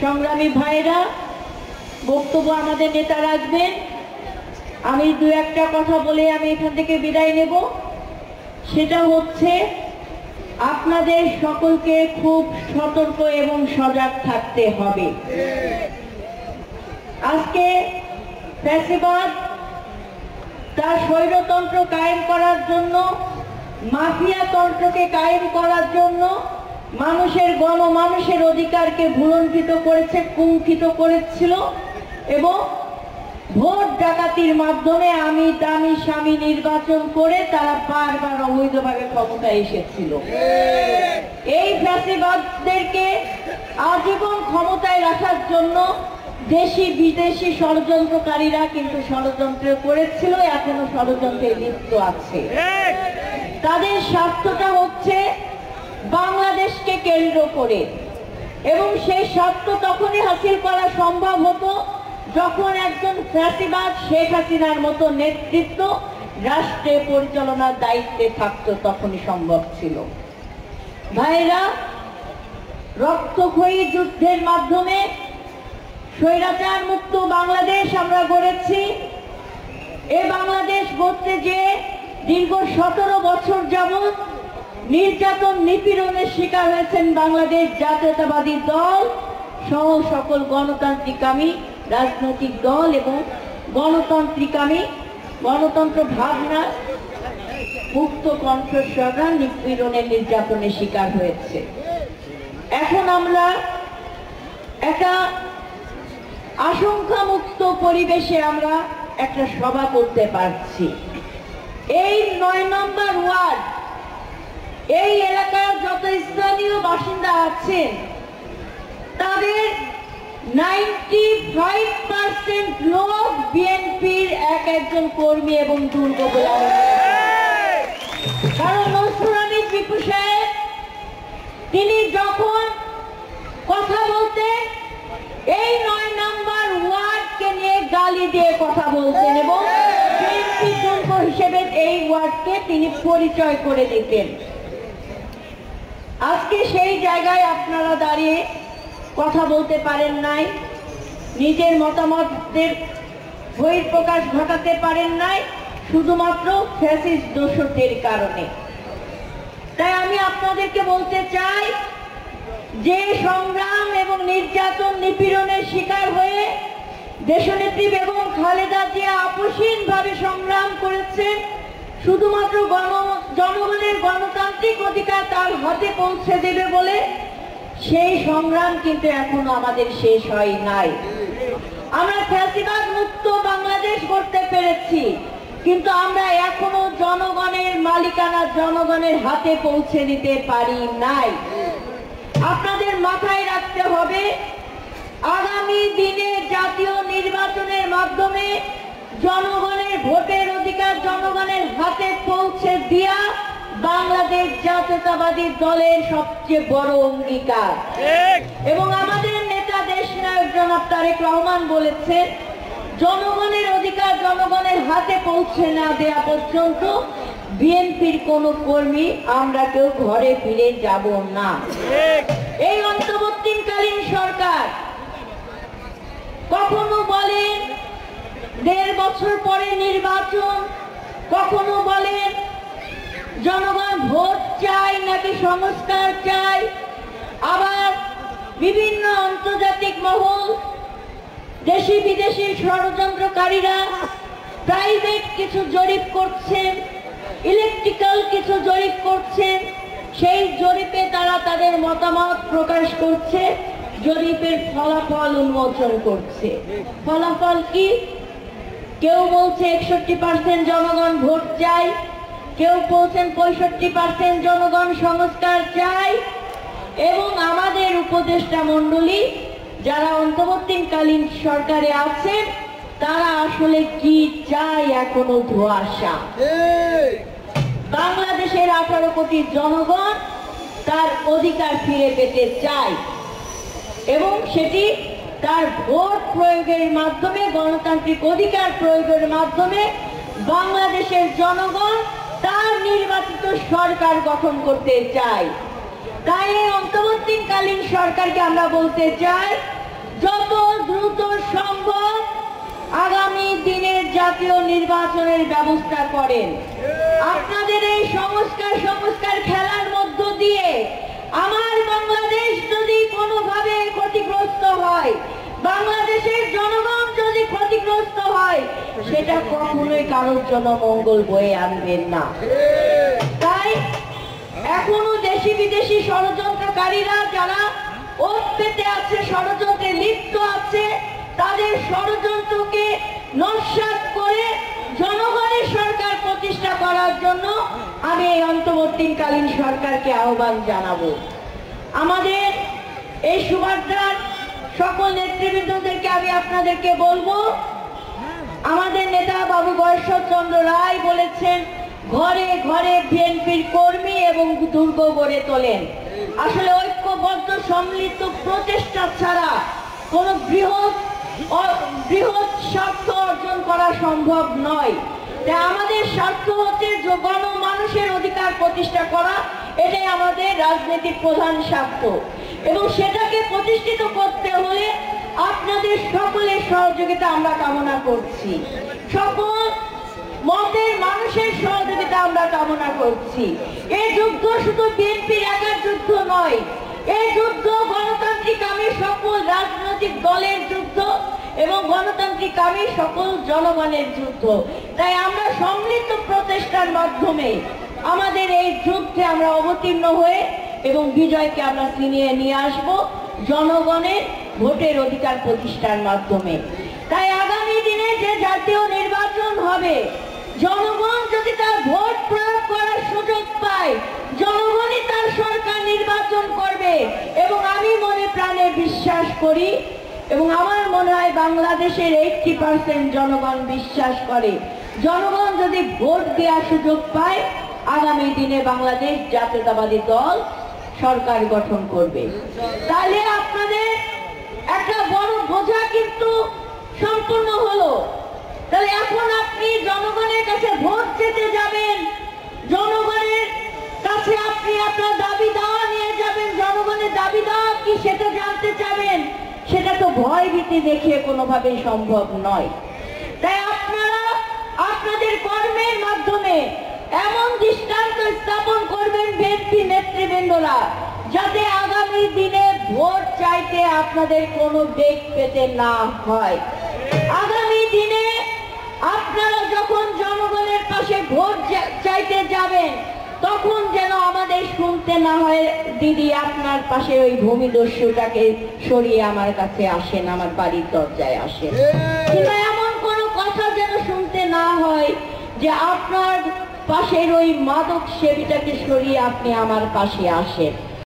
সংগ্রামী ভাইরা, বক্তব্য আমাদের নেতা রাখবেন। আমি দু একটা কথা বলে আমি এখান থেকে বিদায় নেব। সেটা হচ্ছে, আপনাদের সকলকে খুব সতর্ক এবং সজাগ থাকতে হবে। আজকে ফ্যাসিবাদ তার স্বৈরতন্ত্র কায়েম করার জন্য, মাফিয়া তন্ত্রকে কায়েম করার জন্য মানুষের অধিকারকে ভুলণ্ঠিত করেছে, কুণ্ঠিত করেছিল এবং ভোট ডাকাতির মাধ্যমে আমি দামি স্বামী নির্বাচন করে তারা বারবার অবৈধভাবে ক্ষমতায় এসেছিল। এই ফ্যাসিবাদদেরকে আজীবন ক্ষমতায় রাখার জন্য দেশি বিদেশি ষড়যন্ত্রকারীরা কিন্তু ষড়যন্ত্র করেছিল, এখনো ষড়যন্ত্রে লিপ্ত আছে। তাদের স্বার্থটা হচ্ছে বাংলাদেশকে কেন্দ্র করে, এবং সেই স্বার্থ তখনই হাসিল করা সম্ভব হতো যখন একজন ফ্যাসিবাদ শেখ হাসিনার মতো নেতৃত্ব রাষ্ট্রে পরিচালনার দায়িত্বে থাকতো, তখনই সম্ভব ছিল। ভাইরা, রক্তক্ষয়ী যুদ্ধের মাধ্যমে স্বৈরাচার মুক্ত বাংলাদেশ আমরা গড়েছি। এ বাংলাদেশ গড়তে যে দীর্ঘ 17 বছর যাবৎ নির্যাতন নিপীড়নের শিকার হয়েছেন বাংলাদেশ জাতীয়তাবাদী দল সহ সকল গণতান্ত্রিকামী রাজনৈতিক দল এবং গণতন্ত্র ভাবনা মুক্ত কণ্ঠস্বররা নিপীড়নের নির্যাতনের শিকার হয়েছে। এখন আমরা একটা আশঙ্কা মুক্ত পরিবেশে আমরা একটা সভা করতে পারছি। এই 9 নম্বর ওয়ার্ড, এই এলাকার যত স্থানীয় বাসিন্দা আছেন তাদের 95% লোক বিএনপির একজন কর্মী এবং দুর্গ বলে। কারণ নসরুল হামিদ বিপু সাহেব তিনি যখন কথা বলতেন এই 9 নম্বর ওয়ার্ডকে নিয়ে গালি দিয়ে কথা বলতেন এবং বিএনপি দুর্গ হিসেবে এই ওয়ার্ডকে তিনি পরিচয় করে দিতেন। আজকে সেই জায়গায় আপনারা দাঁড়িয়ে কথা বলতে পারেন নাই, নিজের মতামতের বহিঃপ্রকাশ ঘটাতে পারেন নাই, শুধুমাত্র ফ্যাসিস্ট দোষরদের কারণে। তাই আমি আপনাদেরকে বলতে চাই, যে সংগ্রাম এবং নির্যাতন নিপীড়নের শিকার হয়ে দেশনেত্রী বেগম খালেদা জিয়া আপসহীনভাবে সংগ্রাম করেছেন শুধুমাত্র জনগণের গণতান্ত্রিক অধিকার তার হাতে পৌঁছে দেবে বলে, সেই সংগ্রাম কিন্তু এখনো আমাদের শেষ হয় নাই। আমরা ফ্যাসিবাদ মুক্ত বাংলাদেশ করতে পেরেছি, কিন্তু আমরা এখনো জনগণের মালিকানা জনগণের হাতে পৌঁছে দিতে পারি নাই। আপনাদের মাথায় রাখতে হবে, আগামী দিনে জাতীয় নির্বাচনের মাধ্যমে জনগণের ভোটের অধিকার জনগণের হাতে পৌঁছে দিয়া বাংলাদেশ জাতীয়তাবাদী দলের সবচেয়ে বড় অঙ্গীকার। এবং আমাদের নেতা দেশনায়ক জনাব তারেক রহমান বলেছেন, জনগণের অধিকার জনগণের হাতে পৌঁছে না দেওয়া পর্যন্ত বিএনপির কোন কর্মী আমরা কেউ ঘরে ফিরে যাব না। এই অন্তর্বর্তীকালীন সরকার কখনো বলেন 1.5 বছর পরে নির্বাচন, কখনো বলেন জনগণ ভোট চায় নাকি সংস্কার চায়, আবার বিভিন্ন আন্তর্জাতিক মহল দেশি বিদেশি ষড়যন্ত্রকারীরা প্রাইভেট কিছু জরিপ করছেন, ইলেকট্রিক্যাল কিছু জরিপ করছেন, সেই জরিপে তারা তাদের মতামত প্রকাশ করছে, জরিপের ফলাফল উন্মোচন করছে। ফলাফল কি? কেউ বলছে 61% জনগণ ভোট চায়, কেউ বলছেন 65% জনগণ সংস্কার চায়। এবং আমাদের উপদেষ্টা মণ্ডলী যারা অন্তর্বর্তীকালীন সরকারে আছেন তারা আসলে কি চায় এখনো ধোঁয়াশা। বাংলাদেশের 18 কোটি জনগণ তার অধিকার ফিরে পেতে চায় এবং সেটি তার ভোট প্রয়োগের মাধ্যমে, গণতান্ত্রিক অধিকার প্রয়োগের মাধ্যমে বাংলাদেশের জনগণ তার নির্বাচিত সরকার গঠন করতে চায়। তাই এই অন্তর্বর্তীকালীন সরকারকে আমরা বলতে চাই, যত দ্রুত সম্ভব আগামী দিনের জাতীয় নির্বাচনের ব্যবস্থা করেন। আপনাদের এই সংস্কার খেলার মধ্য দিয়ে আমার বাংলাদেশ যদি কোনোভাবে ক্ষতিগ্রস্ত হয়, বাংলাদেশের জনগণ যদি ক্ষতিগ্রস্ত হয়, সেটা কখনোই কারোর জন্য মঙ্গল বয়ে আনবেন না। তাই এখনো দেশি বিদেশি ষড়যন্ত্রকারীরা যারা ওত পেতে আছে, ষড়যন্ত্রে লিপ্ত আছে, তাদের ষড়যন্ত্রকে নস্যাৎ করে জনগণের সরকার প্রতিষ্ঠা করার জন্য আমি এই অন্তর্বর্তীকালীন সরকারকে আহ্বান জানাবো। আমাদের এই সুভদ্রার সকল নেতৃবৃন্দদেরকে আমি আপনাদেরকে বলবো, আমাদের নেতা বাবু গয়েশ্বরচন্দ্র রায় বলেছেন, ঘরে ঘরে বিএনপির কর্মী এবং দুর্গ গড়ে তোলেন। আসলে ঐক্যবদ্ধ সম্মিলিত প্রচেষ্টা ছাড়া কোনো বৃহৎ স্বার্থ অর্জন করা সম্ভব নয়। তাই আমাদের স্বার্থ হচ্ছে গণমানুষের অধিকার প্রতিষ্ঠা করা, এটাই আমাদের রাজনীতির প্রধান স্বার্থ, এবং সেটাকে প্রতিষ্ঠিত করতে হলে আপনাদের সকলের সহযোগিতা আমরা কামনা করছি। সকল মতের মানুষের সহযোগিতা আমরা কামনা করছি। এই যুদ্ধ শুধু বিএনপির একার যুদ্ধ নয়, এই যুদ্ধ গণতান্ত্রিক আমি সকল রাজনৈতিক দলের যুদ্ধ এবং গণতান্ত্রিক আমি সকল জনগণের যুদ্ধ। তাই আমরা সম্মিলিত প্রচেষ্টার মাধ্যমে আমাদের এই যুদ্ধে আমরা অবতীর্ণ হয়ে এবং বিজয়কে আমরা ছিনিয়ে নিয়ে আসব জনগণের ভোটের অধিকার প্রতিষ্ঠার মাধ্যমে। তাই আগামী দিনে যে জাতীয় নির্বাচন হবে, জনগণ যদি তার ভোট প্রয়োগ করার সুযোগ পায়, জনগণই তার সরকার নির্বাচন করবে। এবং আমি মনে প্রাণে বিশ্বাস করি, এবং আমার মনে হয় বাংলাদেশের 80% জনগণ বিশ্বাস করে, জনগণ যদি ভোট দেওয়ার সুযোগ পায়, আগামী দিনে বাংলাদেশ জাতীয়তাবাদী দল সরকার গঠন করবে। তাহলে আপনাদের একটা বড় বোঝা কিন্তু সম্পূর্ণ হলো। তাহলে এখন আপনি জনগণের কাছে ভোট চেতে যাবেন, জনগণের কাছে আপনি আপনার দাবি দাওয়া নিয়ে যাবেন। জনগণের দাবি দাওয়া কি সেটা জানতে চাবেন, সেটা তো ভয় ভীতি দেখিয়ে কোনোভাবেই সম্ভব নয়। তাই আপনারা আপনাদের কর্মের মাধ্যমে এমন দৃষ্টান্ত স্থাপন করবেন বিএনপি নেতৃবৃন্দরা, যাতে আগামী দিনে ভোট চাইতে আপনাদের কোনো বেগ পেতে না হয়। আগামী দিনে আপনারা যখন জনগণের পাশে ভোট চাইতে যাবেন, তখন যেন আমাদের শুনতে না হয়, দিদি আপনার পাশে ওই ভূমিদস্যুটাকে সরিয়ে আমার কাছে আসেন, আমার বাড়ির দরজায় আসেন। কিংবা এমন কোনো কথা যেন শুনতে না হয় যে আপনার পাশের ওই মাদক সেবীটাকে সরিয়ে আপনি আমার পাশে আসেন।